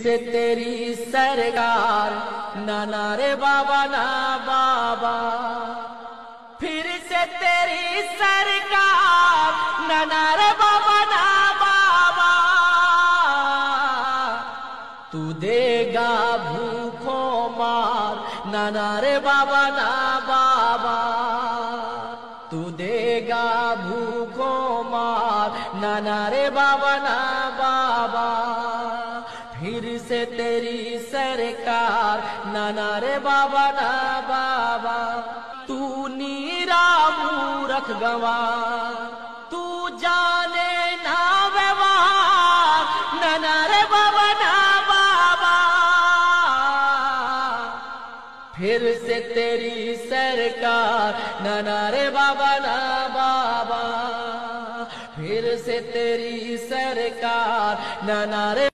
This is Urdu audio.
سے تیری سرکار نانا رے بابا نا بابا، پھر سے تیری سرکار نانا رے بابا نا بابا، تو دے گا بھوکھوں مار نانا رے بابا نا بابا، تو دے گا بھوکھوں مار نانا رے بابا نا بابا، پھر سے تیری سرکار نانا رے بابا نا بابا، تو نیرا مورکھ گواہ تو جانے نا ویوہار نانا رے بابا نا بابا، پھر سے تیری سرکار نانا رے بابا نا بابا، پھر سے تیری سرکار نانا رے